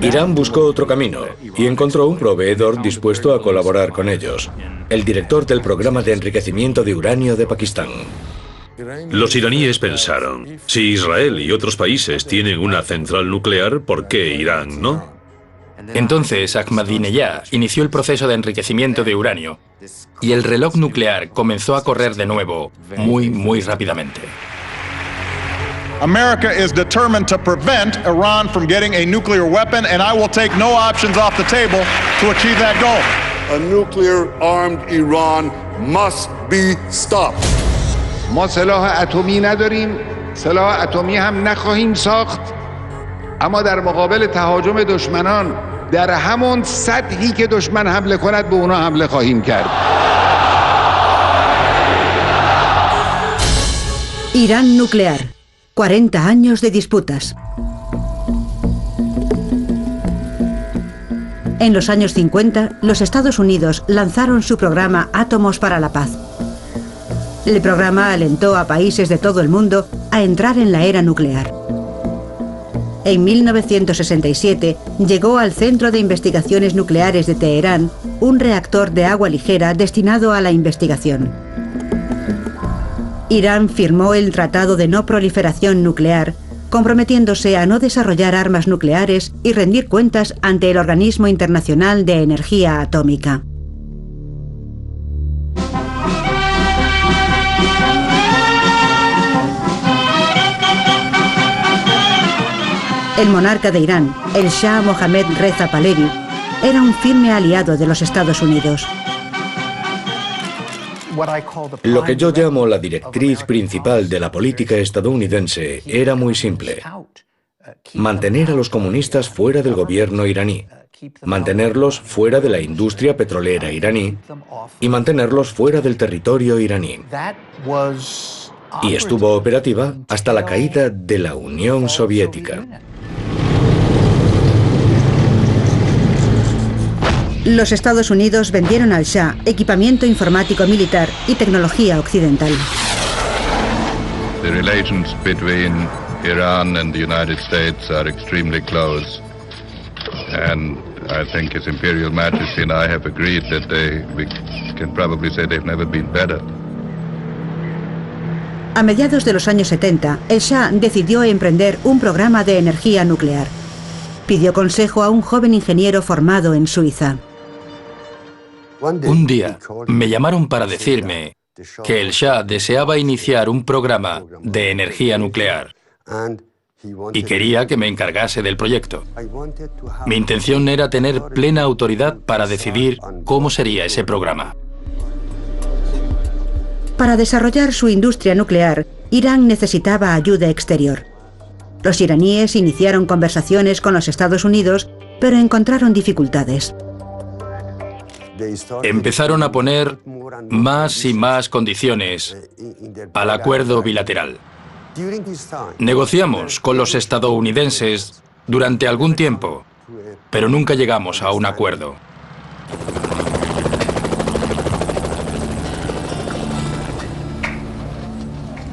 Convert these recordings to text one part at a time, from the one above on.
Irán buscó otro camino y encontró un proveedor dispuesto a colaborar con ellos, el director del programa de enriquecimiento de uranio de Pakistán. Los iraníes pensaron, si Israel y otros países tienen una central nuclear, ¿por qué Irán no? Entonces Ahmadinejad inició el proceso de enriquecimiento de uranio y el reloj nuclear comenzó a correr de nuevo muy rápidamente. America is determined to prevent Iran from getting a nuclear weapon, and I will take no options off the table to achieve that goal. A nuclear-armed Iran must be stopped. ما سلاح اتمی نداریم، سلاح اتمی هم نخواهیم ساخت، اما در مقابل تهاجم دشمنان در همون سطحی که دشمن حمله کند به اونا حمله خواهیم کرد. Irán nuclear. 40 años de disputas. En los años 50, los Estados Unidos lanzaron su programa Átomos para la Paz. El programa alentó a países de todo el mundo a entrar en la era nuclear. En 1967 llegó al Centro de Investigaciones Nucleares de Teherán un reactor de agua ligera destinado a la investigación. Irán firmó el Tratado de No Proliferación Nuclear, comprometiéndose a no desarrollar armas nucleares y rendir cuentas ante el Organismo Internacional de Energía Atómica. El monarca de Irán, el Shah Mohammad Reza Pahlavi, era un firme aliado de los Estados Unidos. Lo que yo llamo la directriz principal de la política estadounidense era muy simple: mantener a los comunistas fuera del gobierno iraní, mantenerlos fuera de la industria petrolera iraní y mantenerlos fuera del territorio iraní. Y estuvo operativa hasta la caída de la Unión Soviética. Los Estados Unidos vendieron al Shah equipamiento informático militar y tecnología occidental. The relations between Iran and the United States are extremely close, and I think His Imperial Majesty and I have agreed that we can probably say they've never been better. A mediados de los años 70, el Shah decidió emprender un programa de energía nuclear. Pidió consejo a un joven ingeniero formado en Suiza. Un día me llamaron para decirme que el Shah deseaba iniciar un programa de energía nuclear y quería que me encargase del proyecto. Mi intención era tener plena autoridad para decidir cómo sería ese programa. Para desarrollar su industria nuclear, Irán necesitaba ayuda exterior. Los iraníes iniciaron conversaciones con los Estados Unidos, pero encontraron dificultades. Empezaron a poner más y más condiciones al acuerdo bilateral. Negociamos con los estadounidenses durante algún tiempo, pero nunca llegamos a un acuerdo.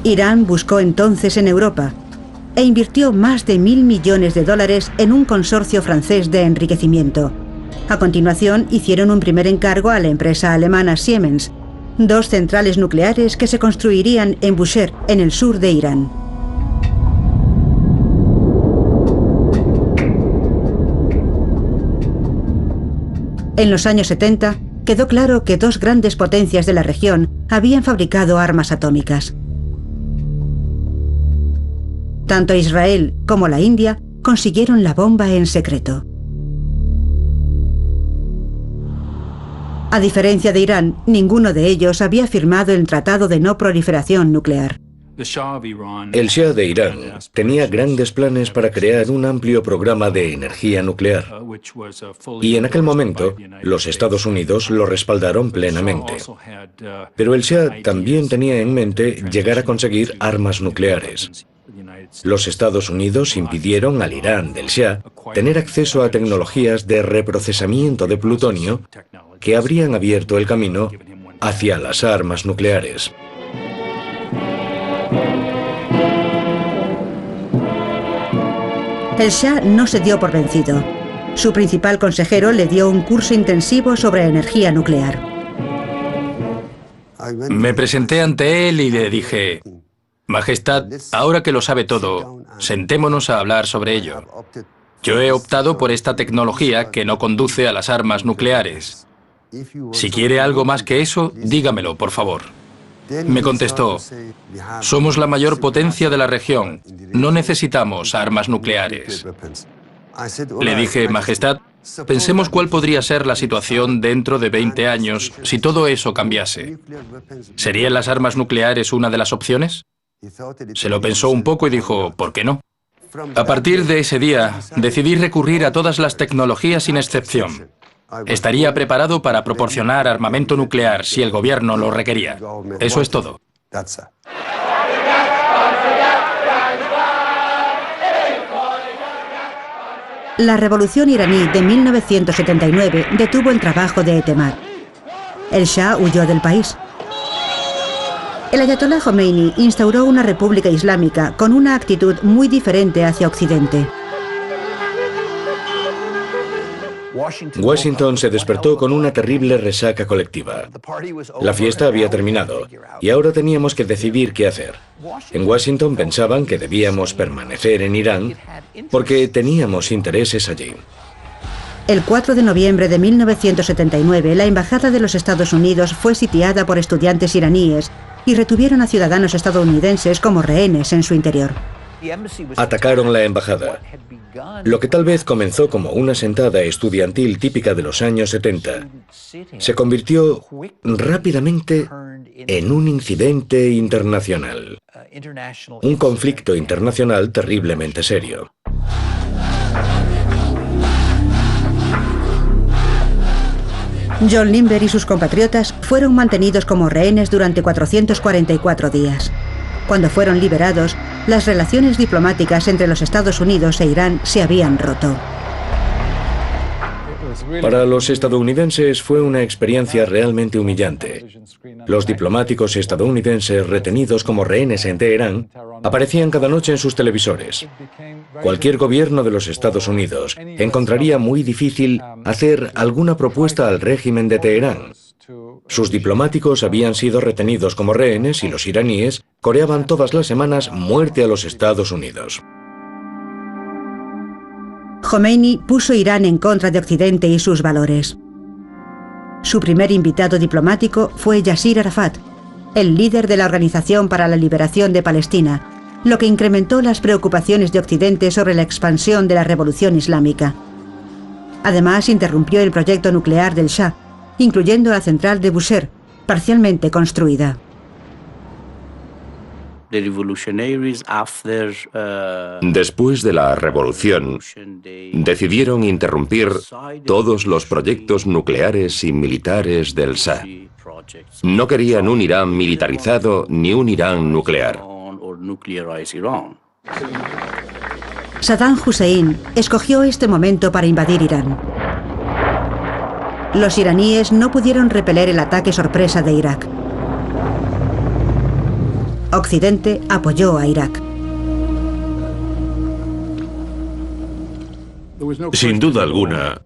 Irán buscó entonces en Europa e invirtió más de $1.000 millones en un consorcio francés de enriquecimiento. A continuación, hicieron un primer encargo a la empresa alemana Siemens, 2 centrales nucleares que se construirían en Bushehr, en el sur de Irán. En los años 70, quedó claro que 2 grandes potencias de la región habían fabricado armas atómicas. Tanto Israel como la India consiguieron la bomba en secreto. A diferencia de Irán, ninguno de ellos había firmado el Tratado de No Proliferación Nuclear. El Shah de Irán tenía grandes planes para crear un amplio programa de energía nuclear. Y en aquel momento, los Estados Unidos lo respaldaron plenamente. Pero el Shah también tenía en mente llegar a conseguir armas nucleares. Los Estados Unidos impidieron al Irán del Shah tener acceso a tecnologías de reprocesamiento de plutonio que habrían abierto el camino hacia las armas nucleares. El Shah no se dio por vencido. Su principal consejero le dio un curso intensivo sobre energía nuclear. Me presenté ante él y le dije: Majestad, ahora que lo sabe todo, sentémonos a hablar sobre ello. Yo he optado por esta tecnología que no conduce a las armas nucleares. Si quiere algo más que eso, dígamelo, por favor. Me contestó: somos la mayor potencia de la región, no necesitamos armas nucleares. Le dije: Majestad, pensemos cuál podría ser la situación dentro de 20 años si todo eso cambiase. ¿Serían las armas nucleares una de las opciones? Se lo pensó un poco y dijo: ¿por qué no? A partir de ese día, decidí recurrir a todas las tecnologías sin excepción. Estaría preparado para proporcionar armamento nuclear si el gobierno lo requería. Eso es todo. La revolución iraní de 1979 detuvo el trabajo de Etemad. El Shah huyó del país. El ayatolá Jomeini instauró una república islámica con una actitud muy diferente hacia Occidente. Washington se despertó con una terrible resaca colectiva. La fiesta había terminado y ahora teníamos que decidir qué hacer. En Washington pensaban que debíamos permanecer en Irán porque teníamos intereses allí. El 4 de noviembre de 1979, la embajada de los Estados Unidos fue sitiada por estudiantes iraníes y retuvieron a ciudadanos estadounidenses como rehenes en su interior. Atacaron la embajada. Lo que tal vez comenzó como una sentada estudiantil típica de los años 70, se convirtió rápidamente en un incidente internacional. Un conflicto internacional terriblemente serio. John Limber y sus compatriotas fueron mantenidos como rehenes durante 444 días. Cuando fueron liberados, las relaciones diplomáticas entre los Estados Unidos e Irán se habían roto. Para los estadounidenses fue una experiencia realmente humillante. Los diplomáticos estadounidenses retenidos como rehenes en Teherán aparecían cada noche en sus televisores. Cualquier gobierno de los Estados Unidos encontraría muy difícil hacer alguna propuesta al régimen de Teherán. Sus diplomáticos habían sido retenidos como rehenes y los iraníes coreaban todas las semanas muerte a los Estados Unidos. Jomeini puso Irán en contra de Occidente y sus valores. Su primer invitado diplomático fue Yasir Arafat, el líder de la Organización para la Liberación de Palestina, lo que incrementó las preocupaciones de Occidente sobre la expansión de la revolución islámica. Además, interrumpió el proyecto nuclear del Shah, incluyendo la central de Bushehr, parcialmente construida. Después de la revolución, decidieron interrumpir todos los proyectos nucleares y militares del Shah. No querían un Irán militarizado ni un Irán nuclear. Saddam Hussein escogió este momento para invadir Irán. Los iraníes no pudieron repeler el ataque sorpresa de Irak. Occidente apoyó a Irak. Sin duda alguna,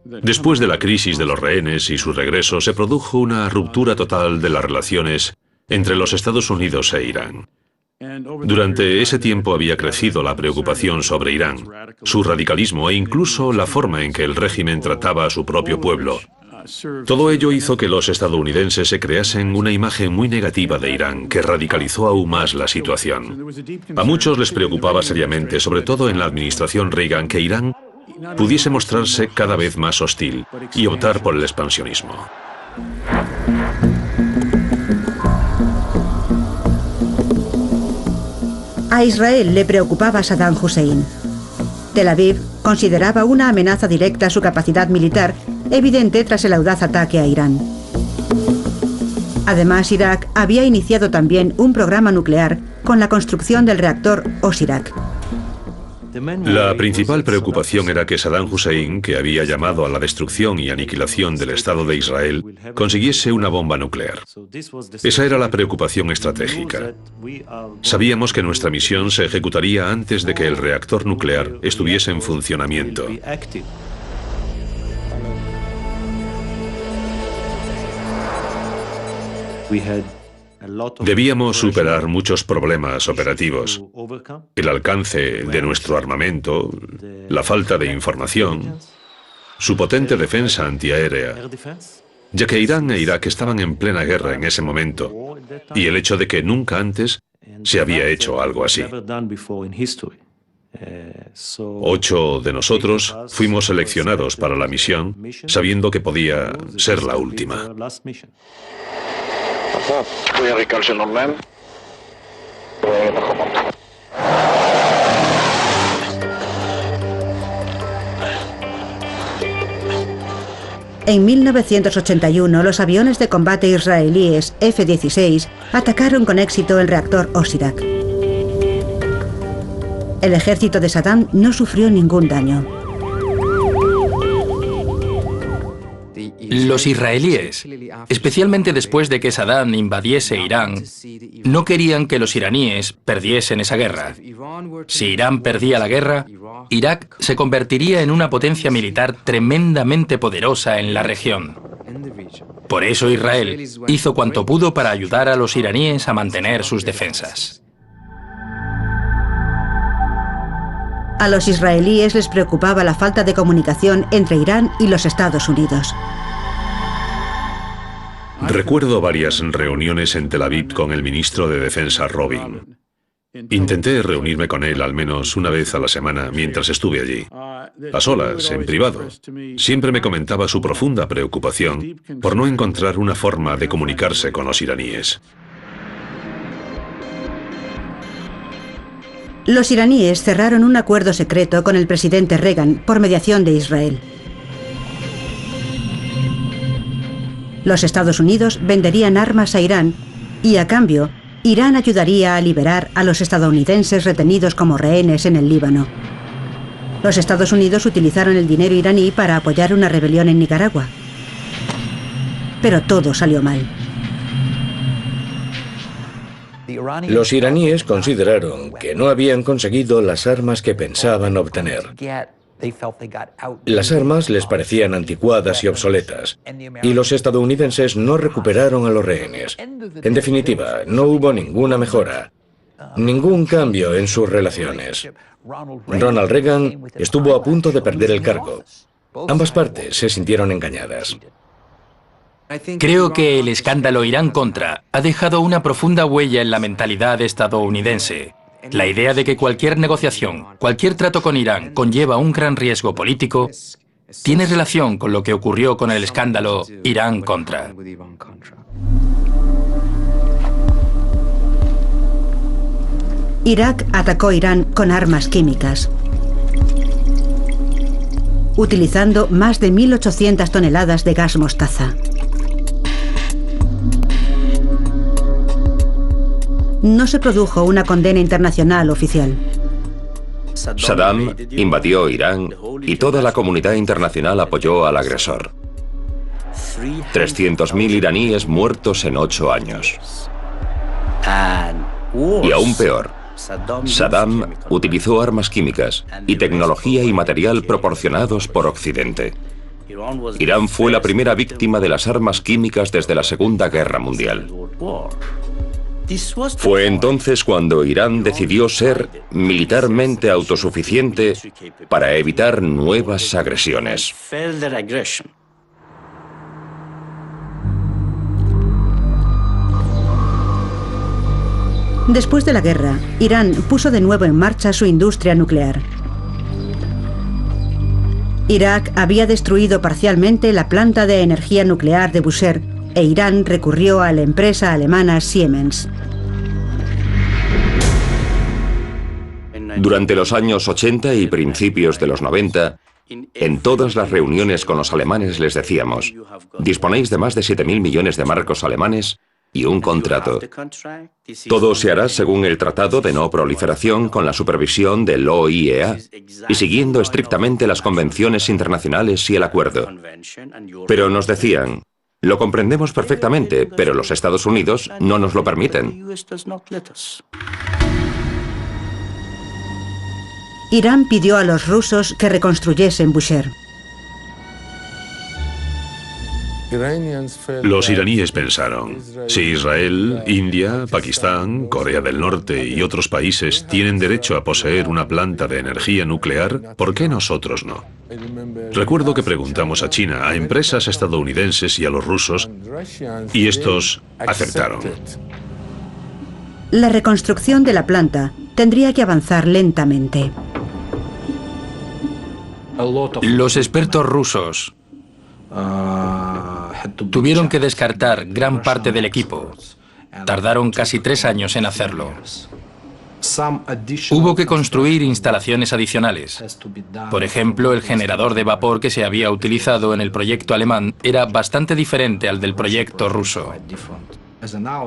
después de la crisis de los rehenes y su regreso, se produjo una ruptura total de las relaciones entre los Estados Unidos e Irán. Durante ese tiempo había crecido la preocupación sobre Irán, su radicalismo e incluso la forma en que el régimen trataba a su propio pueblo. Todo ello hizo que los estadounidenses se creasen una imagen muy negativa de Irán, que radicalizó aún más la situación. A muchos les preocupaba seriamente, sobre todo en la administración Reagan, que Irán pudiese mostrarse cada vez más hostil y optar por el expansionismo. A Israel le preocupaba Saddam Hussein. Tel Aviv consideraba una amenaza directa a su capacidad militar, evidente tras el audaz ataque a Irán. Además, Irak había iniciado también un programa nuclear con la construcción del reactor Osirak. La principal preocupación era que Saddam Hussein, que había llamado a la destrucción y aniquilación del Estado de Israel, consiguiese una bomba nuclear. Esa era la preocupación estratégica. Sabíamos que nuestra misión se ejecutaría antes de que el reactor nuclear estuviese en funcionamiento. Debíamos superar muchos problemas operativos, el alcance de nuestro armamento, la falta de información, su potente defensa antiaérea, ya que Irán e Irak estaban en plena guerra en ese momento, y el hecho de que nunca antes se había hecho algo así. 8 de nosotros fuimos seleccionados para la misión, sabiendo que podía ser la última. En 1981, los aviones de combate israelíes F-16 atacaron con éxito el reactor Osirak. El ejército de Saddam no sufrió ningún daño. Los israelíes, especialmente después de que Saddam invadiese Irán, no querían que los iraníes perdiesen esa guerra. Si Irán perdía la guerra, Irak se convertiría en una potencia militar tremendamente poderosa en la región. Por eso Israel hizo cuanto pudo para ayudar a los iraníes a mantener sus defensas. A los israelíes les preocupaba la falta de comunicación entre Irán y los Estados Unidos. Recuerdo varias reuniones en Tel Aviv con el ministro de Defensa Robin. Intenté reunirme con él al menos una vez a la semana mientras estuve allí. A solas, en privado. Siempre me comentaba su profunda preocupación por no encontrar una forma de comunicarse con los iraníes. Los iraníes cerraron un acuerdo secreto con el presidente Reagan por mediación de Israel. Los Estados Unidos venderían armas a Irán y, a cambio, Irán ayudaría a liberar a los estadounidenses retenidos como rehenes en el Líbano. Los Estados Unidos utilizaron el dinero iraní para apoyar una rebelión en Nicaragua. Pero todo salió mal. Los iraníes consideraron que no habían conseguido las armas que pensaban obtener. Las armas les parecían anticuadas y obsoletas, y los estadounidenses no recuperaron a los rehenes. En definitiva, no hubo ninguna mejora, ningún cambio en sus relaciones. Ronald Reagan estuvo a punto de perder el cargo. Ambas partes se sintieron engañadas. Creo que el escándalo Irán-Contra ha dejado una profunda huella en la mentalidad estadounidense. La idea de que cualquier negociación, cualquier trato con Irán conlleva un gran riesgo político, tiene relación con lo que ocurrió con el escándalo Irán-Contra. Irak atacó Irán con armas químicas, utilizando más de 1.800 toneladas de gas mostaza. No se produjo una condena internacional oficial. Saddam invadió Irán y toda la comunidad internacional apoyó al agresor. 300.000 iraníes muertos en 8 años. Y aún peor, Saddam utilizó armas químicas y tecnología y material proporcionados por Occidente. Irán fue la primera víctima de las armas químicas desde la Segunda Guerra Mundial. Fue entonces cuando Irán decidió ser militarmente autosuficiente para evitar nuevas agresiones. Después de la guerra, Irán puso de nuevo en marcha su industria nuclear. Irak había destruido parcialmente la planta de energía nuclear de Bushehr e Irán recurrió a la empresa alemana Siemens. Durante los años 80 y principios de los 90, en todas las reuniones con los alemanes les decíamos: disponéis de más de 7.000 millones de marcos alemanes y un contrato. Todo se hará según el Tratado de No Proliferación con la supervisión del OIEA y siguiendo estrictamente las convenciones internacionales y el acuerdo. Pero nos decían, lo comprendemos perfectamente, pero los Estados Unidos no nos lo permiten. Irán pidió a los rusos que reconstruyesen Bushehr. Los iraníes pensaron, si Israel, India, Pakistán, Corea del Norte y otros países tienen derecho a poseer una planta de energía nuclear, ¿por qué nosotros no? Recuerdo que preguntamos a China, a empresas estadounidenses y a los rusos, y estos aceptaron. La reconstrucción de la planta tendría que avanzar lentamente. Los expertos rusos tuvieron que descartar gran parte del equipo. Tardaron casi 3 años en hacerlo. Hubo que construir instalaciones adicionales. Por ejemplo, el generador de vapor que se había utilizado en el proyecto alemán era bastante diferente al del proyecto ruso.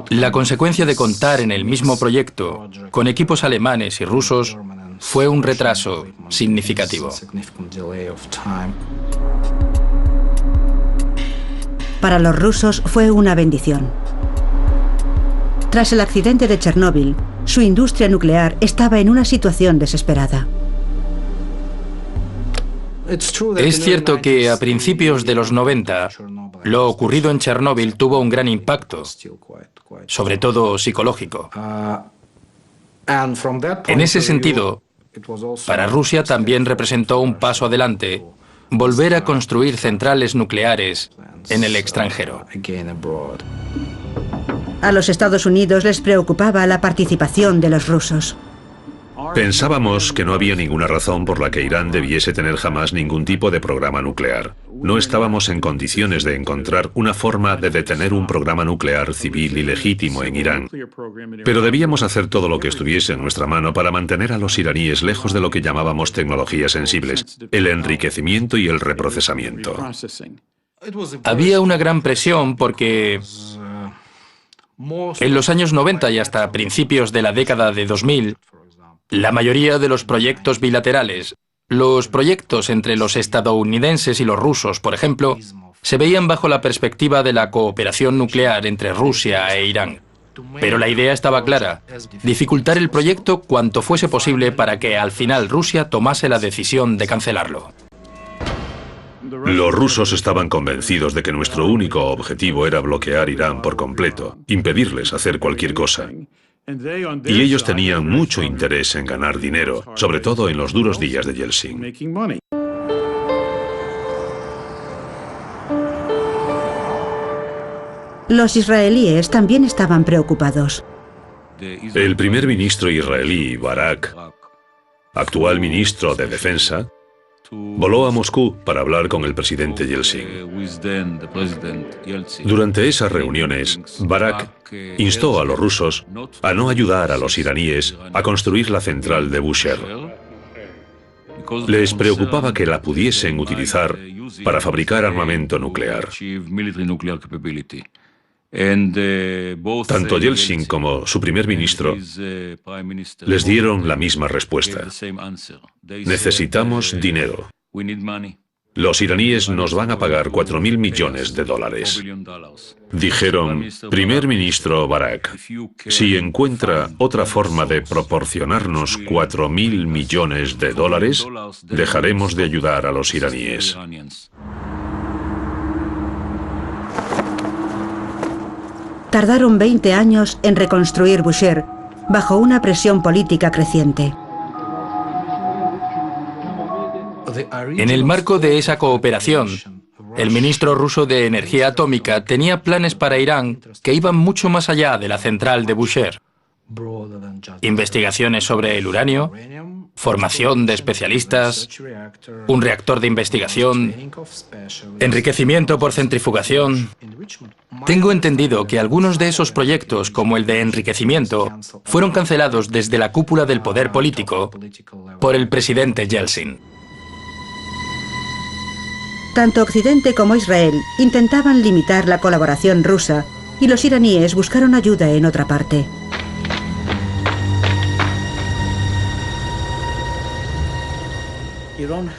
La consecuencia de contar en el mismo proyecto con equipos alemanes y rusos fue un retraso significativo. Para los rusos fue una bendición. Tras el accidente de Chernóbil, su industria nuclear estaba en una situación desesperada. Es cierto que a principios de los 90, lo ocurrido en Chernóbil tuvo un gran impacto, sobre todo psicológico. En ese sentido, para Rusia también representó un paso adelante volver a construir centrales nucleares en el extranjero. A los Estados Unidos les preocupaba la participación de los rusos. Pensábamos que no había ninguna razón por la que Irán debiese tener jamás ningún tipo de programa nuclear. No estábamos en condiciones de encontrar una forma de detener un programa nuclear civil y legítimo en Irán. Pero debíamos hacer todo lo que estuviese en nuestra mano para mantener a los iraníes lejos de lo que llamábamos tecnologías sensibles, el enriquecimiento y el reprocesamiento. Había una gran presión porque en los años 90 y hasta principios de la década de 2000, la mayoría de los proyectos bilaterales, los proyectos entre los estadounidenses y los rusos, por ejemplo, se veían bajo la perspectiva de la cooperación nuclear entre Rusia e Irán. Pero la idea estaba clara: dificultar el proyecto cuanto fuese posible para que al final Rusia tomase la decisión de cancelarlo. Los rusos estaban convencidos de que nuestro único objetivo era bloquear Irán por completo, impedirles hacer cualquier cosa. Y ellos tenían mucho interés en ganar dinero, sobre todo en los duros días de Yeltsin. Los israelíes también estaban preocupados. El primer ministro israelí, Barak, actual ministro de Defensa, voló a Moscú para hablar con el presidente Yeltsin. Durante esas reuniones, Barak instó a los rusos a no ayudar a los iraníes a construir la central de Bushehr. Les preocupaba que la pudiesen utilizar para fabricar armamento nuclear. Tanto Yeltsin como su primer ministro les dieron la misma respuesta. Necesitamos dinero. Los iraníes nos van a pagar $4.000 millones. Dijeron, primer ministro Barak, si encuentra otra forma de proporcionarnos $4.000 millones, dejaremos de ayudar a los iraníes. Tardaron 20 años en reconstruir Bushehr, bajo una presión política creciente. En el marco de esa cooperación, el ministro ruso de Energía Atómica tenía planes para Irán que iban mucho más allá de la central de Bushehr. Investigaciones sobre el uranio, formación de especialistas, un reactor de investigación, enriquecimiento por centrifugación. Tengo entendido que algunos de esos proyectos, como el de enriquecimiento, fueron cancelados desde la cúpula del poder político por el presidente Yeltsin. Tanto Occidente como Israel intentaban limitar la colaboración rusa y los iraníes buscaron ayuda en otra parte.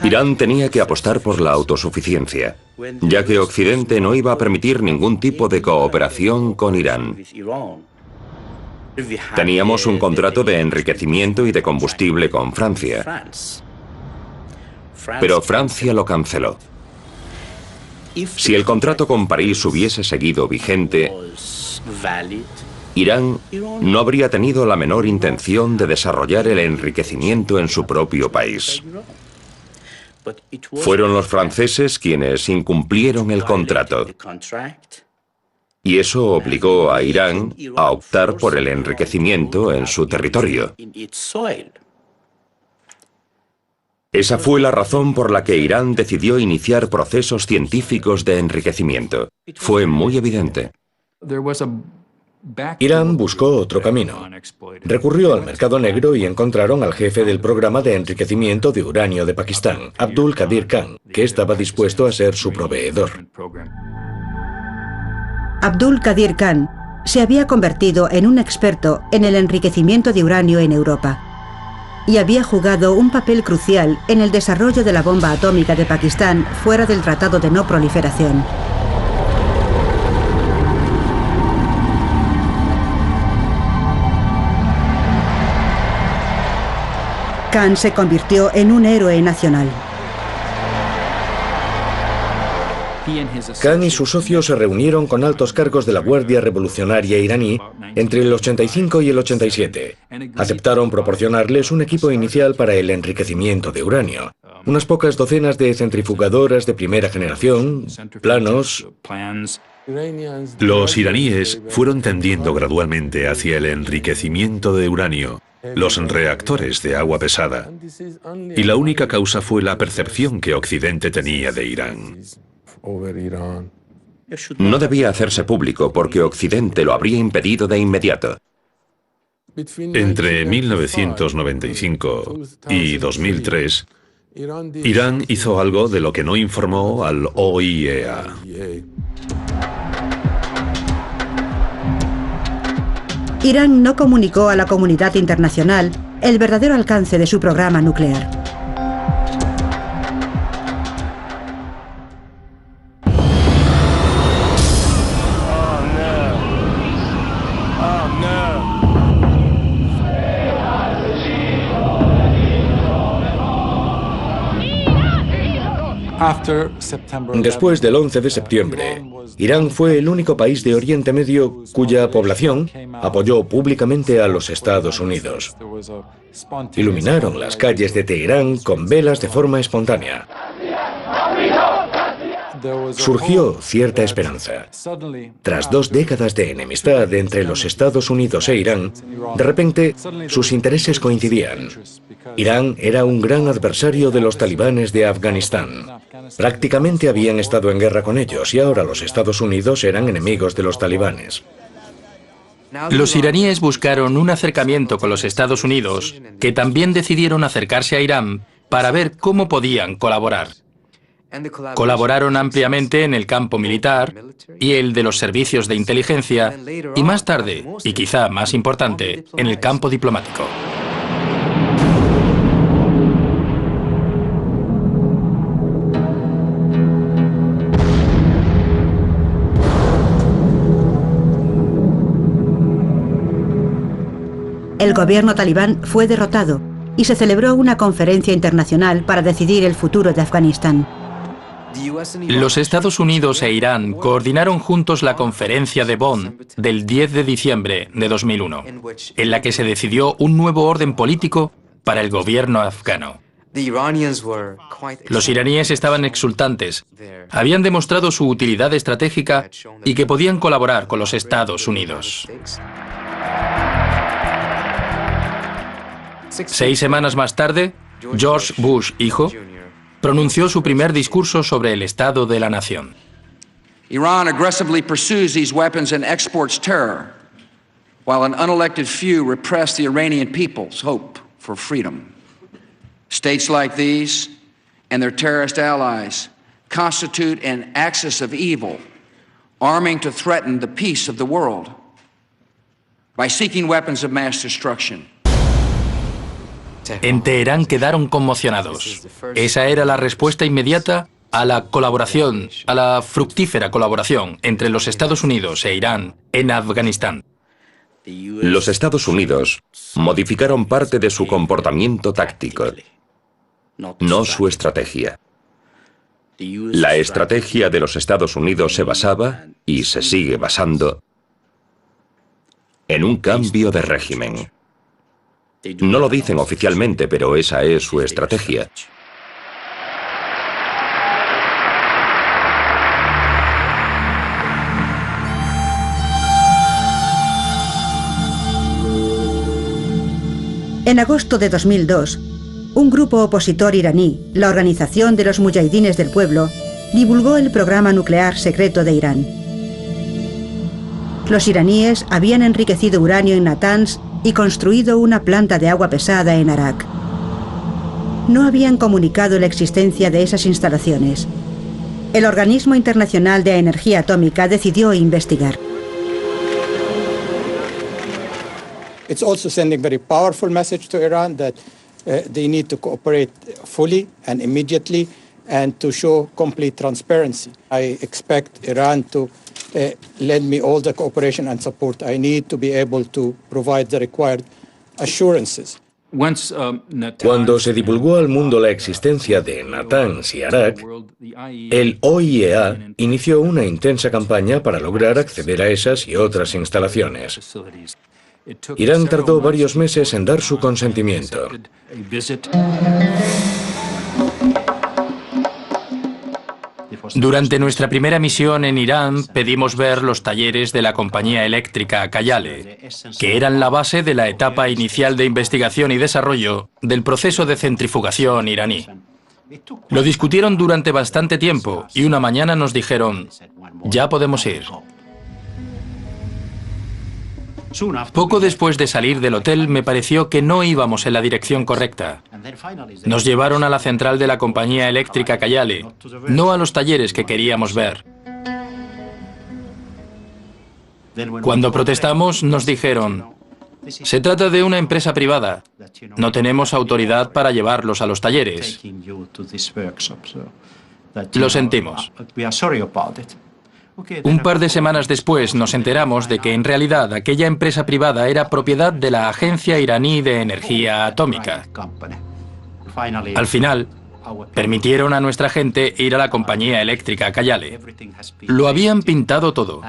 Irán tenía que apostar por la autosuficiencia, ya que Occidente no iba a permitir ningún tipo de cooperación con Irán. Teníamos un contrato de enriquecimiento y de combustible con Francia, pero Francia lo canceló. Si el contrato con París hubiese seguido vigente, Irán no habría tenido la menor intención de desarrollar el enriquecimiento en su propio país. Fueron los franceses quienes incumplieron el contrato. Y eso obligó a Irán a optar por el enriquecimiento en su territorio. Esa fue la razón por la que Irán decidió iniciar procesos científicos de enriquecimiento. Fue muy evidente. Irán buscó otro camino. Recurrió al mercado negro y encontraron al jefe del programa de enriquecimiento de uranio de Pakistán, Abdul Qadir Khan, que estaba dispuesto a ser su proveedor. Abdul Qadir Khan se había convertido en un experto en el enriquecimiento de uranio en Europa y había jugado un papel crucial en el desarrollo de la bomba atómica de Pakistán fuera del Tratado de No Proliferación. Khan se convirtió en un héroe nacional. Khan y sus socios se reunieron con altos cargos de la Guardia Revolucionaria iraní entre el 85 y el 87. Aceptaron proporcionarles un equipo inicial para el enriquecimiento de uranio, unas pocas docenas de centrifugadoras de primera generación, planos. Los iraníes fueron tendiendo gradualmente hacia el enriquecimiento de uranio, los reactores de agua pesada, y la única causa fue la percepción que Occidente tenía de Irán. No debía hacerse público porque Occidente lo habría impedido de inmediato. Entre 1995 y 2003, Irán hizo algo de lo que no informó al OIEA. Irán no comunicó a la comunidad internacional el verdadero alcance de su programa nuclear. Después del 11 de septiembre, Irán fue el único país de Oriente Medio cuya población apoyó públicamente a los Estados Unidos. Iluminaron las calles de Teherán con velas de forma espontánea. Surgió cierta esperanza. Tras 2 décadas de enemistad entre los Estados Unidos e Irán, de repente sus intereses coincidían. Irán era un gran adversario de los talibanes de Afganistán. Prácticamente habían estado en guerra con ellos y ahora los Estados Unidos eran enemigos de los talibanes. Los iraníes buscaron un acercamiento con los Estados Unidos, que también decidieron acercarse a Irán para ver cómo podían colaborar. Colaboraron ampliamente en el campo militar y el de los servicios de inteligencia y más tarde, y quizá más importante, en el campo diplomático. El gobierno talibán fue derrotado y se celebró una conferencia internacional para decidir el futuro de Afganistán. Los Estados Unidos e Irán coordinaron juntos la conferencia de Bonn del 10 de diciembre de 2001, en la que se decidió un nuevo orden político para el gobierno afgano. Los iraníes estaban exultantes, habían demostrado su utilidad estratégica y que podían colaborar con los Estados Unidos. 6 semanas más tarde, George Bush, hijo, pronunció su primer discurso sobre el estado de la nación. Iran aggressively pursues these weapons and exports terror, while an unelected few repress the Iranian people's hope for freedom. States like these and their terrorist allies constitute an axis of evil arming to threaten the peace of the world by seeking weapons of mass destruction. En Teherán quedaron conmocionados. Esa era la respuesta inmediata a la colaboración, a la fructífera colaboración entre los Estados Unidos e Irán en Afganistán. Los Estados Unidos modificaron parte de su comportamiento táctico, no su estrategia. La estrategia de los Estados Unidos se basaba, y se sigue basando, en un cambio de régimen. No lo dicen oficialmente, pero esa es su estrategia. En agosto de 2002, un grupo opositor iraní, la Organización de los Mujahidines del Pueblo, divulgó el programa nuclear secreto de Irán. Los iraníes habían enriquecido uranio en Natanz y construido una planta de agua pesada en Arak. No habían comunicado la existencia de esas instalaciones. El Organismo Internacional de Energía Atómica decidió investigar. It's also sending very powerful message to Iran that they need to cooperate fully and immediately and to show complete transparency. I expect Iran to lend me all the cooperation and support I need to be able to provide the required assurances. Cuando se divulgó al mundo la existencia de Natanz y Arak, el OIEA inició una intensa campaña para lograr acceder a esas y otras instalaciones. Irán tardó varios meses en dar su consentimiento. Durante nuestra primera misión en Irán, pedimos ver los talleres de la compañía eléctrica Kayale, que eran la base de la etapa inicial de investigación y desarrollo del proceso de centrifugación iraní. Lo discutieron durante bastante tiempo y una mañana nos dijeron, ya podemos ir. Poco después de salir del hotel me pareció que no íbamos en la dirección correcta. Nos llevaron a la central de la compañía eléctrica Kayale, no a los talleres que queríamos ver. Cuando protestamos nos dijeron, se trata de una empresa privada, no tenemos autoridad para llevarlos a los talleres. Lo sentimos. Un par de semanas después nos enteramos de que en realidad aquella empresa privada era propiedad de la Agencia Iraní de Energía Atómica. Al final, permitieron a nuestra gente ir a la compañía eléctrica Kayale. Lo habían pintado todo.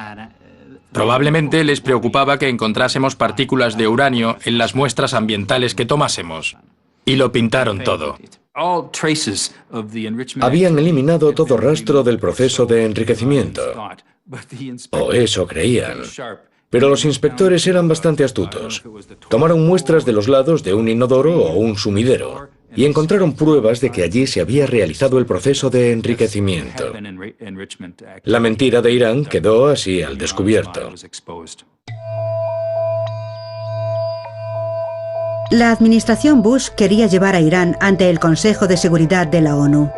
Probablemente les preocupaba que encontrásemos partículas de uranio en las muestras ambientales que tomásemos. Y lo pintaron todo. Habían eliminado todo rastro del proceso de enriquecimiento. O eso creían. Pero los inspectores eran bastante astutos. Tomaron muestras de los lados de un inodoro o un sumidero y encontraron pruebas de que allí se había realizado el proceso de enriquecimiento. La mentira de Irán quedó así al descubierto. La administración Bush quería llevar a Irán ante el Consejo de Seguridad de la ONU.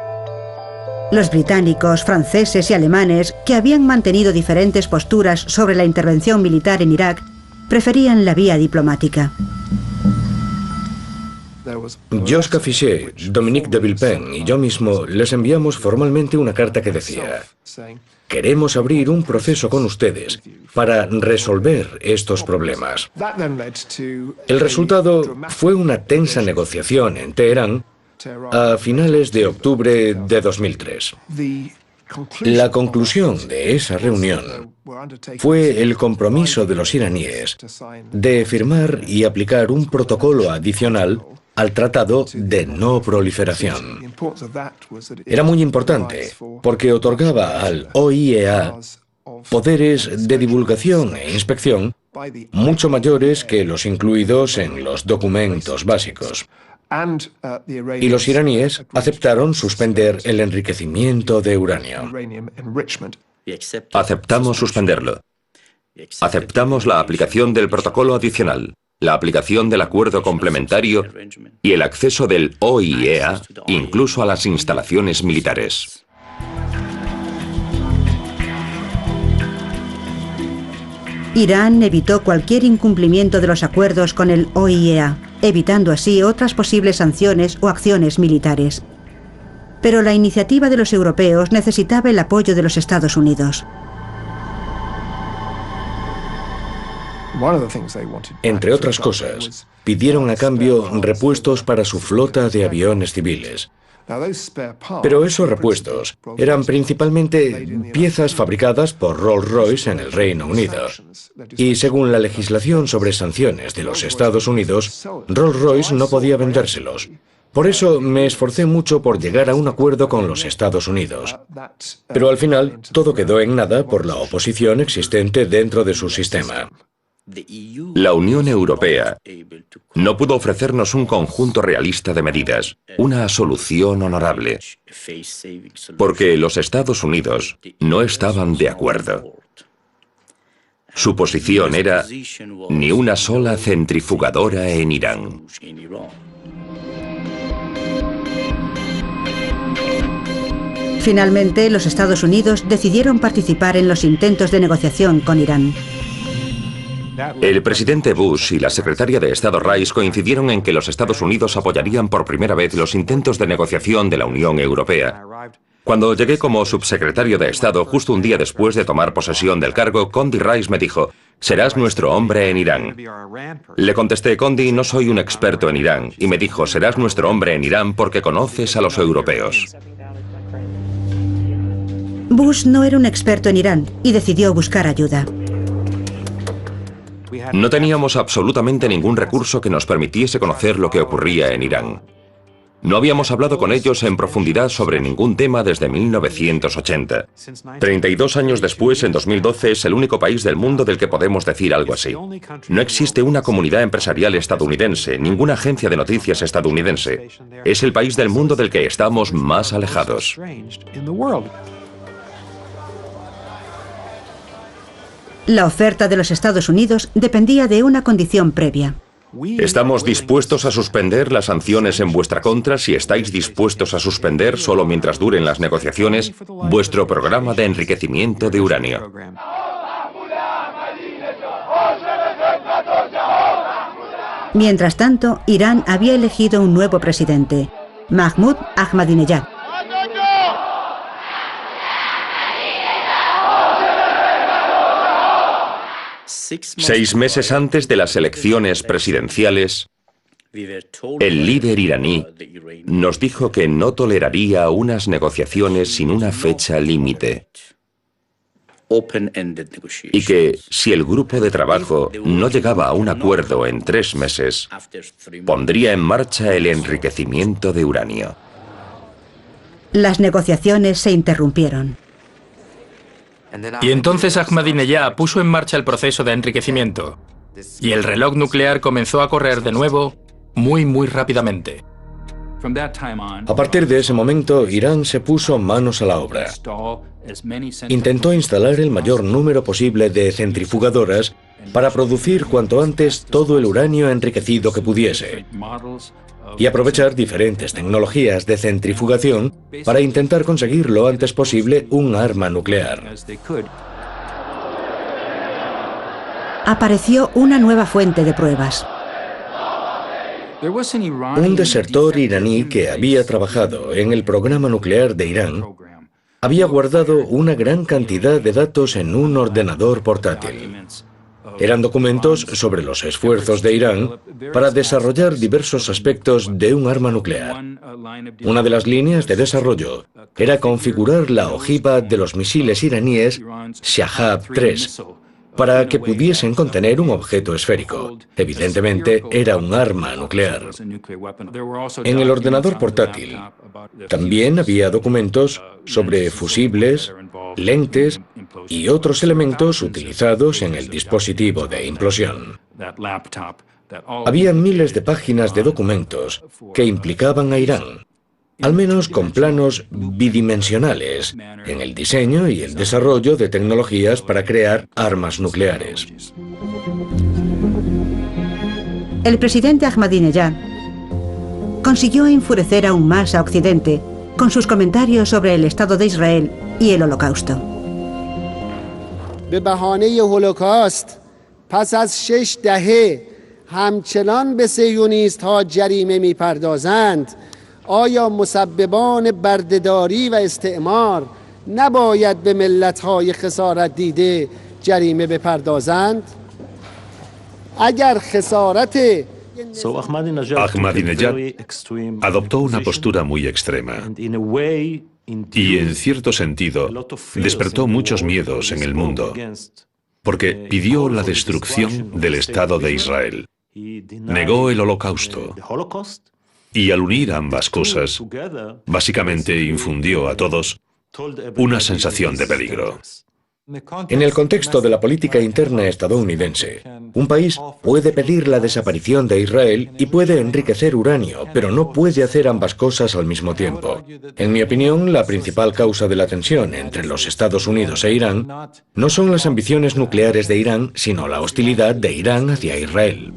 Los británicos, franceses y alemanes, que habían mantenido diferentes posturas sobre la intervención militar en Irak, preferían la vía diplomática. Joschka Fischer, Dominique de Villepin y yo mismo les enviamos formalmente una carta que decía: queremos abrir un proceso con ustedes para resolver estos problemas. El resultado fue una tensa negociación en Teherán a finales de octubre de 2003. La conclusión de esa reunión fue el compromiso de los iraníes de firmar y aplicar un protocolo adicional al Tratado de No Proliferación. Era muy importante porque otorgaba al OIEA poderes de divulgación e inspección mucho mayores que los incluidos en los documentos básicos. Y los iraníes aceptaron suspender el enriquecimiento de uranio. Aceptamos suspenderlo. Aceptamos la aplicación del protocolo adicional, la aplicación del acuerdo complementario y el acceso del OIEA incluso a las instalaciones militares. Irán evitó cualquier incumplimiento de los acuerdos con el OIEA, evitando así otras posibles sanciones o acciones militares. Pero la iniciativa de los europeos necesitaba el apoyo de los Estados Unidos. Entre otras cosas, pidieron a cambio repuestos para su flota de aviones civiles. Pero esos repuestos eran principalmente piezas fabricadas por Rolls-Royce en el Reino Unido. Y según la legislación sobre sanciones de los Estados Unidos, Rolls-Royce no podía vendérselos. Por eso me esforcé mucho por llegar a un acuerdo con los Estados Unidos. Pero al final todo quedó en nada por la oposición existente dentro de su sistema. La Unión Europea no pudo ofrecernos un conjunto realista de medidas, una solución honorable, porque los Estados Unidos no estaban de acuerdo. Su posición era ni una sola centrifugadora en Irán. Finalmente, los Estados Unidos decidieron participar en los intentos de negociación con Irán. El presidente Bush y la secretaria de Estado Rice coincidieron en que los Estados Unidos apoyarían por primera vez los intentos de negociación de la Unión Europea. Cuando llegué como subsecretario de Estado, justo un día después de tomar posesión del cargo, Condi Rice me dijo: «Serás nuestro hombre en Irán». Le contesté: «Condi, no soy un experto en Irán». Y me dijo: «Serás nuestro hombre en Irán porque conoces a los europeos». Bush no era un experto en Irán y decidió buscar ayuda. No teníamos absolutamente ningún recurso que nos permitiese conocer lo que ocurría en Irán. No habíamos hablado con ellos en profundidad sobre ningún tema desde 1980. 32 años después, en 2012, es el único país del mundo del que podemos decir algo así. No existe una comunidad empresarial estadounidense, ninguna agencia de noticias estadounidense. Es el país del mundo del que estamos más alejados. La oferta de los Estados Unidos dependía de una condición previa. Estamos dispuestos a suspender las sanciones en vuestra contra si estáis dispuestos a suspender, solo mientras duren las negociaciones, vuestro programa de enriquecimiento de uranio. Mientras tanto, Irán había elegido un nuevo presidente, Mahmoud Ahmadinejad. Seis meses antes de las elecciones presidenciales, el líder iraní nos dijo que no toleraría unas negociaciones sin una fecha límite y que, si el grupo de trabajo no llegaba a un acuerdo en 3 meses, pondría en marcha el enriquecimiento de uranio. Las negociaciones se interrumpieron. Y entonces Ahmadinejad puso en marcha el proceso de enriquecimiento. Y el reloj nuclear comenzó a correr de nuevo muy rápidamente. A partir de ese momento, Irán se puso manos a la obra. Intentó instalar el mayor número posible de centrifugadoras para producir cuanto antes todo el uranio enriquecido que pudiese y aprovechar diferentes tecnologías de centrifugación para intentar conseguir lo antes posible un arma nuclear. Apareció una nueva fuente de pruebas. Un desertor iraní que había trabajado en el programa nuclear de Irán había guardado una gran cantidad de datos en un ordenador portátil. Eran documentos sobre los esfuerzos de Irán para desarrollar diversos aspectos de un arma nuclear. Una de las líneas de desarrollo era configurar la ojiva de los misiles iraníes Shahab-3 para que pudiesen contener un objeto esférico. Evidentemente, era un arma nuclear. En el ordenador portátil también había documentos sobre fusibles, lentes y otros elementos utilizados en el dispositivo de implosión. Había miles de páginas de documentos que implicaban a Irán, al menos con planos bidimensionales, en el diseño y el desarrollo de tecnologías para crear armas nucleares. El presidente Ahmadinejad consiguió enfurecer aún más a Occidente con sus comentarios sobre el Estado de Israel y el Holocausto. پس از 6 دهه همچنان به صهیونیست‌ها جریمه می‌پردازند، آیا مسببان بردهداری و استعمار نباید به ملت‌های خسارت دیده جریمه بپردازند؟ اگر خسارت Ahmadinejad adoptó una postura muy extrema y, en cierto sentido, despertó muchos miedos en el mundo, porque pidió la destrucción del Estado de Israel, negó el Holocausto y, al unir ambas cosas, básicamente infundió a todos una sensación de peligro. En el contexto de la política interna estadounidense, un país puede pedir la desaparición de Israel y puede enriquecer uranio, pero no puede hacer ambas cosas al mismo tiempo. En mi opinión, la principal causa de la tensión entre los Estados Unidos e Irán no son las ambiciones nucleares de Irán, sino la hostilidad de Irán hacia Israel.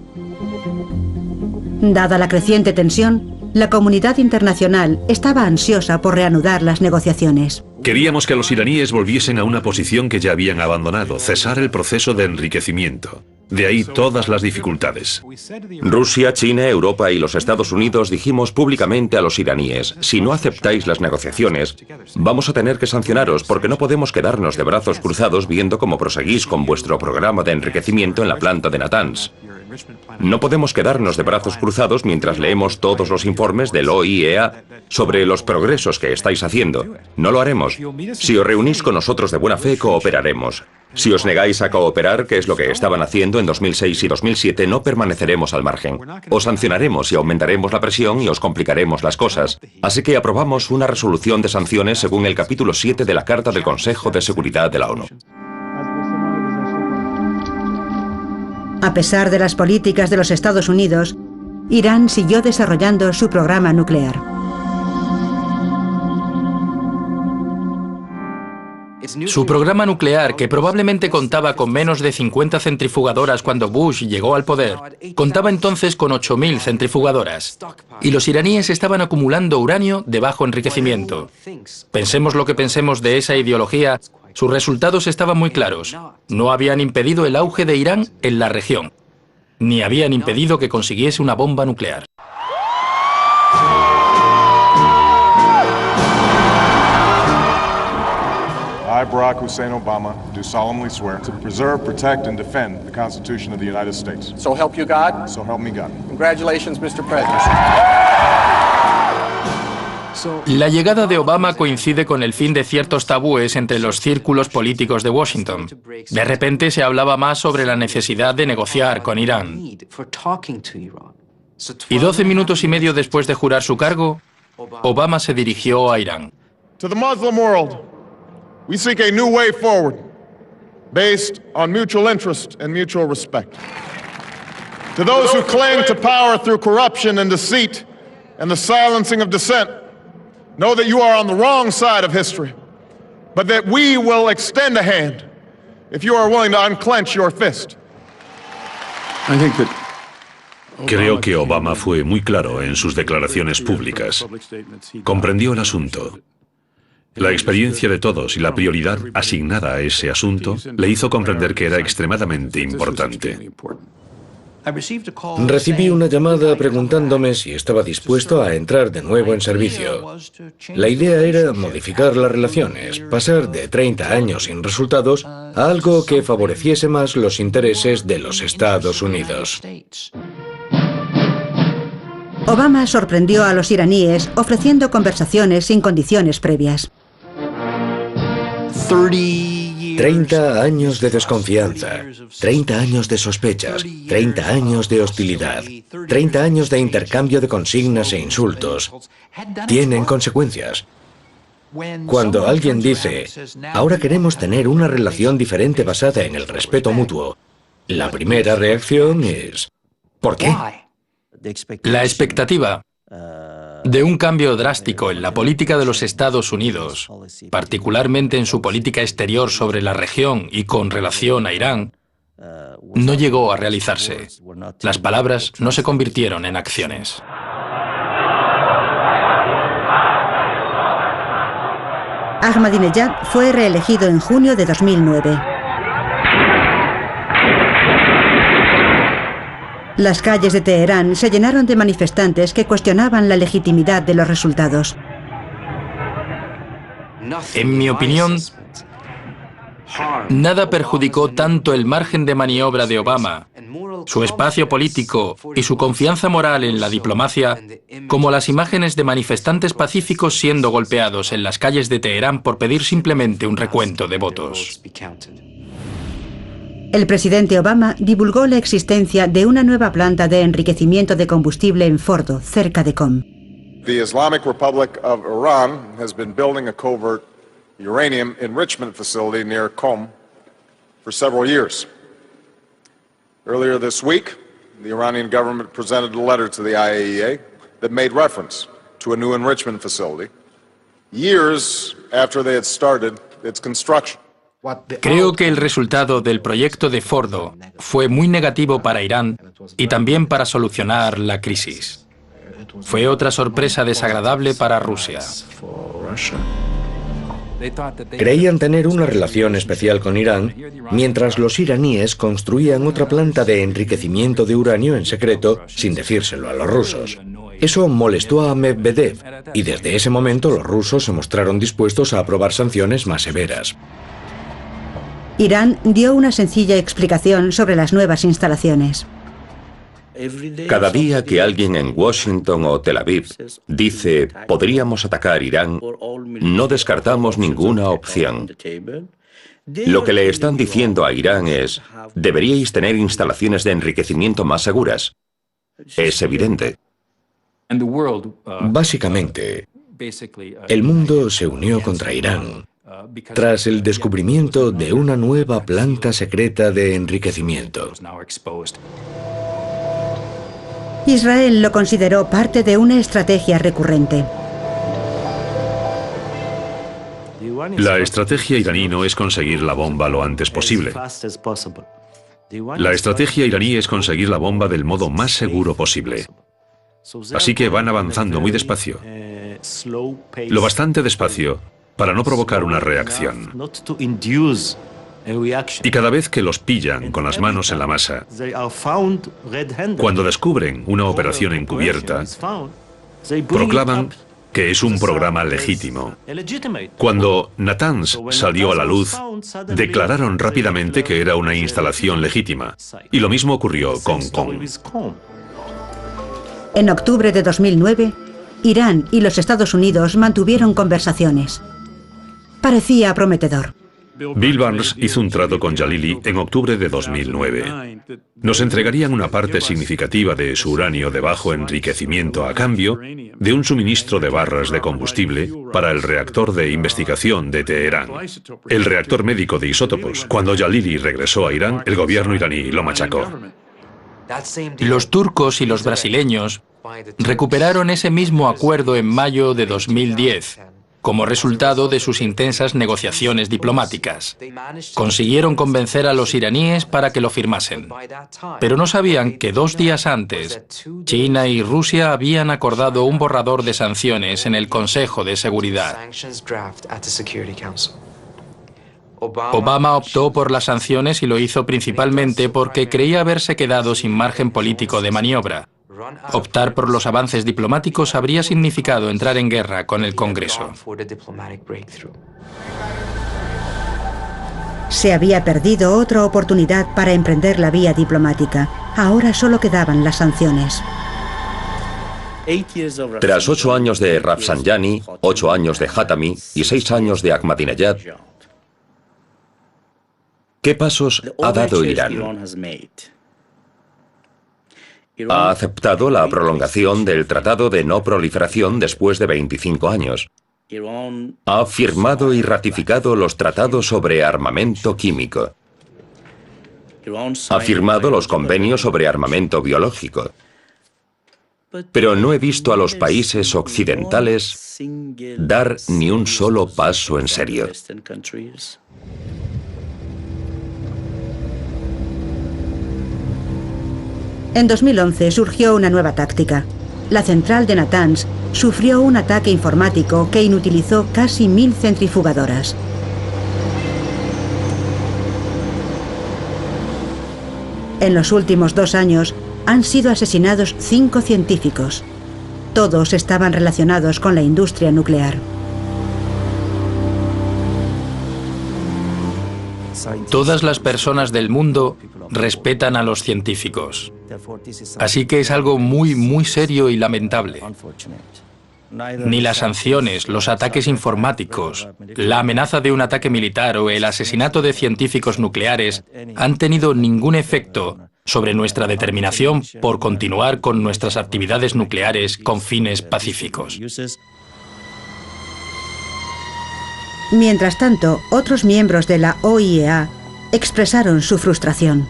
Dada la creciente tensión, la comunidad internacional estaba ansiosa por reanudar las negociaciones. Queríamos que los iraníes volviesen a una posición que ya habían abandonado, cesar el proceso de enriquecimiento. De ahí todas las dificultades. Rusia, China, Europa y los Estados Unidos dijimos públicamente a los iraníes: si no aceptáis las negociaciones, vamos a tener que sancionaros, porque no podemos quedarnos de brazos cruzados viendo cómo proseguís con vuestro programa de enriquecimiento en la planta de Natanz. No podemos quedarnos de brazos cruzados mientras leemos todos los informes del OIEA sobre los progresos que estáis haciendo. No lo haremos. Si os reunís con nosotros de buena fe, cooperaremos. Si os negáis a cooperar, que es lo que estaban haciendo en 2006 y 2007, no permaneceremos al margen. Os sancionaremos y aumentaremos la presión y os complicaremos las cosas. Así que aprobamos una resolución de sanciones según el capítulo 7 de la Carta del Consejo de Seguridad de la ONU. A pesar de las políticas de los Estados Unidos, Irán siguió desarrollando su programa nuclear. Su programa nuclear, que probablemente contaba con menos de 50 centrifugadoras cuando Bush llegó al poder, contaba entonces con 8.000 centrifugadoras. Y los iraníes estaban acumulando uranio de bajo enriquecimiento. Pensemos lo que pensemos de esa ideología, sus resultados estaban muy claros. No habían impedido el auge de Irán en la región, ni habían impedido que consiguiese una bomba nuclear. I, Barack Hussein Obama, do solemnly swear to preserve, protect, and defend the Constitution of the United States. So help you God? So help me God. Congratulations, Mr. President. La llegada de Obama coincide con el fin de ciertos tabúes entre los círculos políticos de Washington. De repente se hablaba más sobre la necesidad de negociar con Irán. Y 12 minutos y medio después de jurar su cargo, Obama se dirigió a Irán. To the Muslim world, we seek a new way forward, based on mutual interest and mutual respect. To those who cling to power through corruption and deceit and the silencing of dissent, know that you are on the wrong side of history, but that we will extend a hand if you are willing to unclench your fist. Creo que Obama fue muy claro en sus declaraciones públicas. Comprendió el asunto. La experiencia de todos y la prioridad asignada a ese asunto le hizo comprender que era extremadamente importante. Recibí una llamada preguntándome si estaba dispuesto a entrar de nuevo en servicio. La idea era modificar las relaciones, pasar de 30 años sin resultados a algo que favoreciese más los intereses de los Estados Unidos. Obama sorprendió a los iraníes ofreciendo conversaciones sin condiciones previas. 30 años de desconfianza, 30 años de sospechas, 30 años de hostilidad, 30 años de intercambio de consignas e insultos. Tienen consecuencias. Cuando alguien dice, ahora queremos tener una relación diferente basada en el respeto mutuo, la primera reacción es, ¿por qué? La expectativa de un cambio drástico en la política de los Estados Unidos, particularmente en su política exterior sobre la región y con relación a Irán, no llegó a realizarse. Las palabras no se convirtieron en acciones. Ahmadinejad fue reelegido en junio de 2009. Las calles de Teherán se llenaron de manifestantes que cuestionaban la legitimidad de los resultados. En mi opinión, nada perjudicó tanto el margen de maniobra de Obama, su espacio político y su confianza moral en la diplomacia, como las imágenes de manifestantes pacíficos siendo golpeados en las calles de Teherán por pedir simplemente un recuento de votos. El presidente Obama divulgó la existencia de una nueva planta de enriquecimiento de combustible en Fordo, cerca de Qom. The Islamic Republic of Iran has been building a covert uranium enrichment facility near Qom for several years. Earlier this week, the Iranian government presented a letter to the IAEA that made reference to a new enrichment facility, years after they had started its construction. Creo que el resultado del proyecto de Fordo fue muy negativo para Irán y también para solucionar la crisis. Fue otra sorpresa desagradable para Rusia. Creían tener una relación especial con Irán, mientras los iraníes construían otra planta de enriquecimiento de uranio en secreto, sin decírselo a los rusos. Eso molestó a Medvedev, y desde ese momento los rusos se mostraron dispuestos a aprobar sanciones más severas. Irán dio una sencilla explicación sobre las nuevas instalaciones. Cada día que alguien en Washington o Tel Aviv dice podríamos atacar Irán, no descartamos ninguna opción. Lo que le están diciendo a Irán es, deberíais tener instalaciones de enriquecimiento más seguras. Es evidente. Básicamente, el mundo se unió contra Irán tras el descubrimiento de una nueva planta secreta de enriquecimiento. Israel lo consideró parte de una estrategia recurrente. La estrategia iraní no es conseguir la bomba lo antes posible. La estrategia iraní es conseguir la bomba del modo más seguro posible. Así que van avanzando muy despacio. Lo bastante despacio para no provocar una reacción. Y cada vez que los pillan con las manos en la masa, cuando descubren una operación encubierta, proclaman que es un programa legítimo. Cuando Natanz salió a la luz, declararon rápidamente que era una instalación legítima. Y lo mismo ocurrió con Qom. En octubre de 2009, Irán y los Estados Unidos mantuvieron conversaciones. Parecía prometedor. Bill Burns hizo un trato con Jalili en octubre de 2009. Nos entregarían una parte significativa de su uranio de bajo enriquecimiento a cambio de un suministro de barras de combustible para el reactor de investigación de Teherán, el reactor médico de isótopos. Cuando Jalili regresó a Irán, el gobierno iraní lo machacó. Los turcos y los brasileños recuperaron ese mismo acuerdo en mayo de 2010. Como resultado de sus intensas negociaciones diplomáticas. Consiguieron convencer a los iraníes para que lo firmasen. Pero no sabían que 2 días antes, China y Rusia habían acordado un borrador de sanciones en el Consejo de Seguridad. Obama optó por las sanciones y lo hizo principalmente porque creía haberse quedado sin margen político de maniobra. Optar por los avances diplomáticos habría significado entrar en guerra con el Congreso. Se había perdido otra oportunidad para emprender la vía diplomática. Ahora solo quedaban las sanciones. Tras 8 años de Rafsanjani, 8 años de Hatami y 6 años de Ahmadinejad, ¿qué pasos ha dado Irán? Ha aceptado la prolongación del Tratado de No Proliferación después de 25 años. Ha firmado y ratificado los tratados sobre armamento químico. Ha firmado los convenios sobre armamento biológico. Pero no he visto a los países occidentales dar ni un solo paso en serio. En 2011 surgió una nueva táctica. La central de Natanz sufrió un ataque informático que inutilizó casi 1000 centrifugadoras. En los últimos 2 años, han sido asesinados 5 científicos. Todos estaban relacionados con la industria nuclear. Todas las personas del mundo respetan a los científicos. Así que es algo muy serio y lamentable. Ni las sanciones, los ataques informáticos, la amenaza de un ataque militar o el asesinato de científicos nucleares han tenido ningún efecto sobre nuestra determinación por continuar con nuestras actividades nucleares con fines pacíficos. Mientras tanto, otros miembros de la OIEA expresaron su frustración.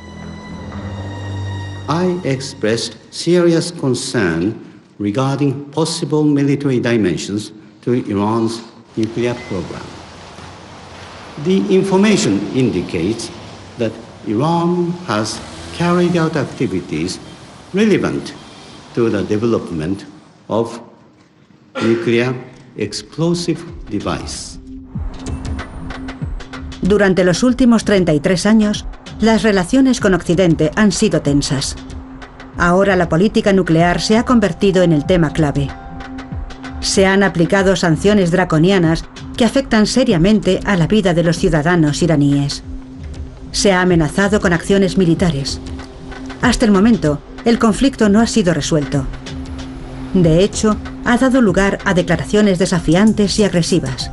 I expressed serious concern regarding possible military dimensions to Iran's nuclear program. The information indicates that Iran has carried out activities relevant to the development of nuclear explosive device. Durante los últimos 33 años, las relaciones con Occidente han sido tensas. Ahora la política nuclear se ha convertido en el tema clave. Se han aplicado sanciones draconianas que afectan seriamente a la vida de los ciudadanos iraníes. Se ha amenazado con acciones militares. Hasta el momento, el conflicto no ha sido resuelto. De hecho, ha dado lugar a declaraciones desafiantes y agresivas.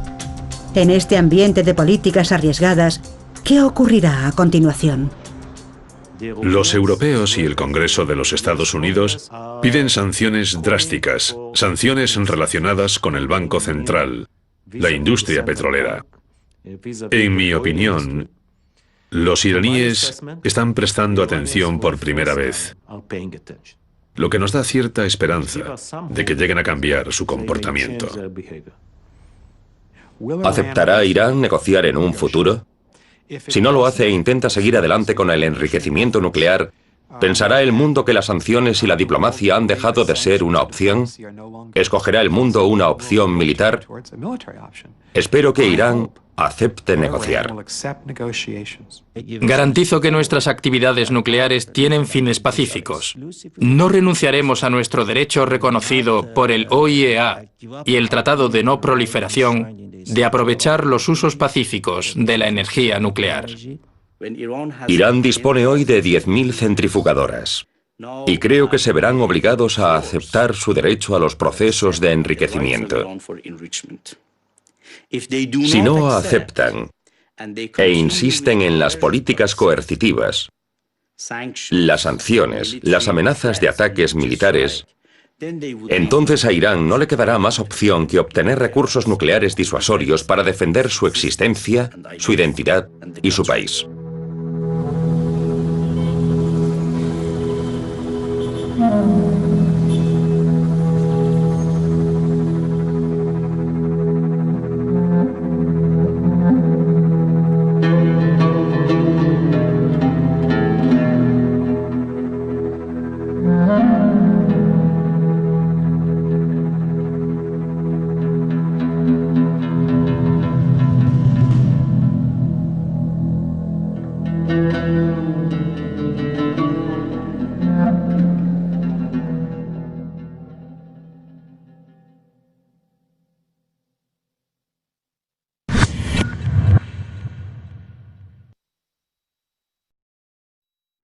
En este ambiente de políticas arriesgadas, ¿qué ocurrirá a continuación? Los europeos y el Congreso de los Estados Unidos piden sanciones drásticas, sanciones relacionadas con el Banco Central, la industria petrolera. En mi opinión, los iraníes están prestando atención por primera vez, lo que nos da cierta esperanza de que lleguen a cambiar su comportamiento. ¿Aceptará Irán negociar en un futuro? Si no lo hace e intenta seguir adelante con el enriquecimiento nuclear, ¿pensará el mundo que las sanciones y la diplomacia han dejado de ser una opción? ¿Escogerá el mundo una opción militar? Espero que Irán acepte negociar. Garantizo que nuestras actividades nucleares tienen fines pacíficos. No renunciaremos a nuestro derecho reconocido por el OIEA y el Tratado de No Proliferación de aprovechar los usos pacíficos de la energía nuclear. Irán dispone hoy de 10.000 centrifugadoras y creo que se verán obligados a aceptar su derecho a los procesos de enriquecimiento. Si no aceptan e insisten en las políticas coercitivas, las sanciones, las amenazas de ataques militares, entonces a Irán no le quedará más opción que obtener recursos nucleares disuasorios para defender su existencia, su identidad y su país.